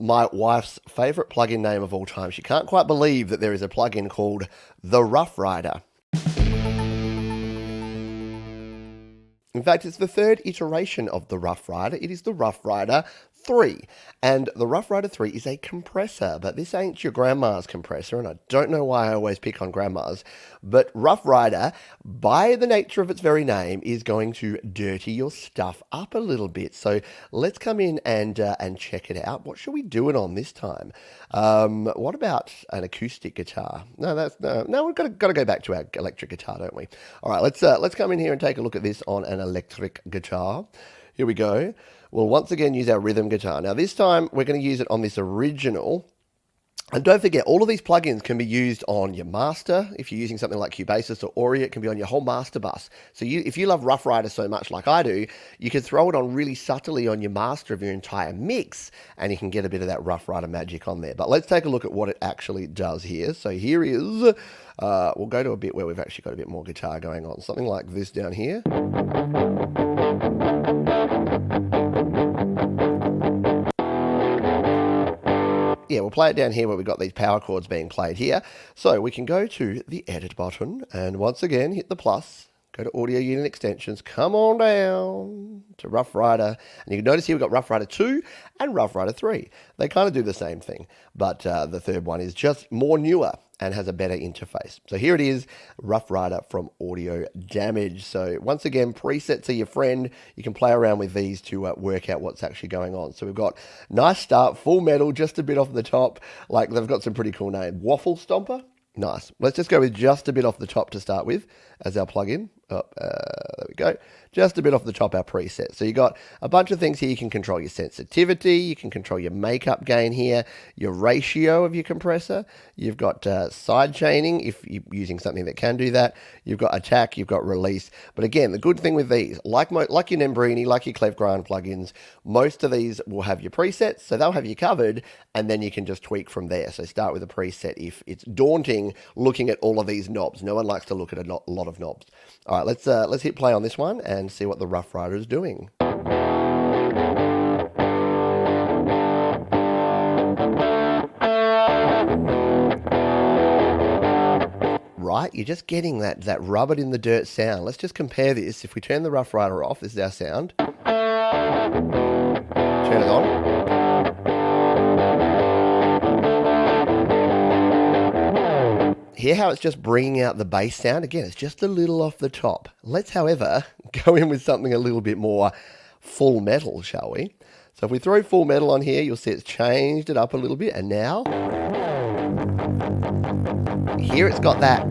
my wife's favorite plugin name of all time. She can't quite believe that there is a plugin called the RoughRider. In fact, it's the third iteration of the RoughRider. It is the RoughRider3. And the RoughRider3 is a compressor, but this ain't your grandma's compressor, and I don't know why I always pick on grandma's. But RoughRider, by the nature of its very name, is going to dirty your stuff up a little bit. So let's come in and check it out. What should we do it on this time? What about an acoustic guitar? No, we've got to go back to our electric guitar, don't we? All right, let's come in here and take a look at this on an electric guitar. Here we go. We'll once again use our rhythm guitar. Now this time we're going to use it on this original. And don't forget, all of these plugins can be used on your master. If you're using something like Cubasis or Ori, it can be on your whole master bus. So if you love RoughRider so much like I do, you can throw it on really subtly on your master of your entire mix, and you can get a bit of that RoughRider magic on there. But let's take a look at what it actually does here. So here is, we'll go to a bit where we've actually got a bit more guitar going on. Something like this down here. Yeah, we'll play it down here where we've got these power chords being played here. So we can go to the edit button and once again hit the plus, go to audio unit extensions, come on down to RoughRider. And you can notice here we've got RoughRider2 and RoughRider3. They kind of do the same thing, but the third one is just more newer and has a better interface. So here it is, RoughRider from Audio Damage. So once again, presets are your friend. You can play around with these to work out what's actually going on. So we've got nice start, full metal, just a bit off the top. Like they've got some pretty cool names. Waffle Stomper, nice. Let's just go with just a bit off the top to start with as our plugin. There we go. Just a bit off the top, our preset. So you got a bunch of things here. You can control your sensitivity. You can control your makeup gain here, your ratio of your compressor. You've got side chaining if you're using something that can do that. You've got attack. You've got release. But again, the good thing with these, like your Nembrini, like your Clef Grind plugins, most of these will have your presets. So they'll have you covered, and then you can just tweak from there. So start with a preset if it's daunting looking at all of these knobs. No one likes to look at a lot of knobs. All right, let's hit play on this one and see what the RoughRider is doing. Right, you're just getting that rub it in the dirt sound. Let's just compare this. If we turn the RoughRider off, this is our sound. Turn it on. Hear how it's just bringing out the bass sound? Again, it's just a little off the top. Let's, however, go in with something a little bit more full metal, shall we? So if we throw full metal on here, you'll see it's changed it up a little bit. And now, here it's got that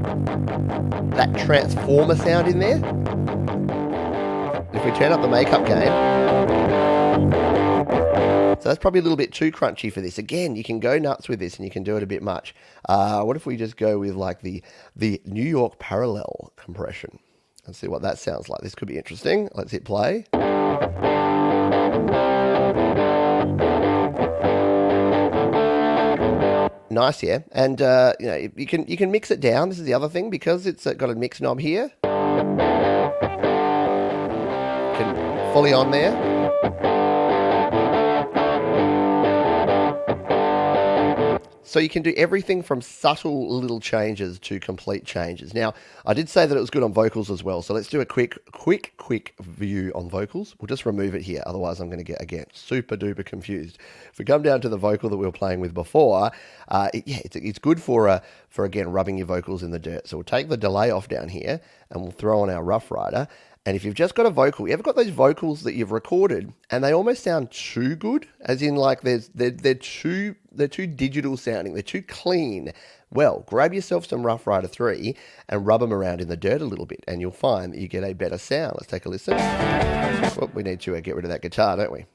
transformer sound in there. If we turn up the makeup gain, so that's probably a little bit too crunchy for this. Again, you can go nuts with this and you can do it a bit much. What if we just go with like the New York parallel compression and see what that sounds like? This could be interesting. Let's hit play. Nice, yeah. And you can mix it down. This is the other thing because it's got a mix knob here. Can fully on there. So you can do everything from subtle little changes to complete changes. Now, I did say that it was good on vocals as well. So let's do a quick view on vocals. We'll just remove it here. Otherwise, I'm going to get, again, super duper confused. If we come down to the vocal that we were playing with before, it's good for again, rubbing your vocals in the dirt. So we'll take the delay off down here and we'll throw on our RoughRider. And if you've just got a vocal, you ever got those vocals that you've recorded and they almost sound too good? As in like they're too digital sounding, they're too clean. Well, grab yourself some RoughRider3 and rub them around in the dirt a little bit and you'll find that you get a better sound. Let's take a listen. Well, we need to get rid of that guitar, don't we?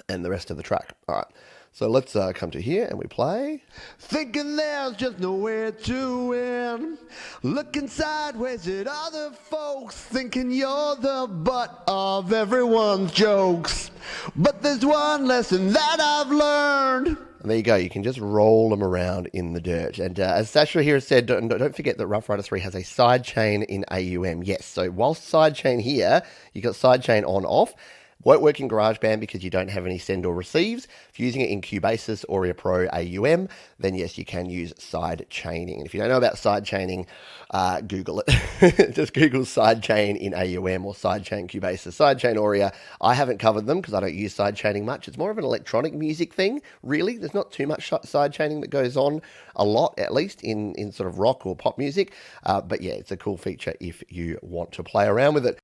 And the rest of the track. All right. So let's come to here and we play. Thinking there's just nowhere to win. Looking sideways at other folks. Thinking you're the butt of everyone's jokes. But there's one lesson that I've learned. And there you go. You can just roll them around in the dirt. And as Sasha here has said, don't forget that RoughRider3 has a sidechain in AUM. Yes, so whilst sidechain here, you've got sidechain on off. Won't work in GarageBand because you don't have any send or receives. If you're using it in Cubasis, Audio Pro, AUM, then yes, you can use side chaining. And if you don't know about side chaining, Google it. Just Google sidechain in AUM or sidechain Cubasis, sidechain Aurea. I haven't covered them because I don't use side chaining much. It's more of an electronic music thing, really. There's not too much side chaining that goes on, a lot at least, in sort of rock or pop music. But yeah, it's a cool feature if you want to play around with it.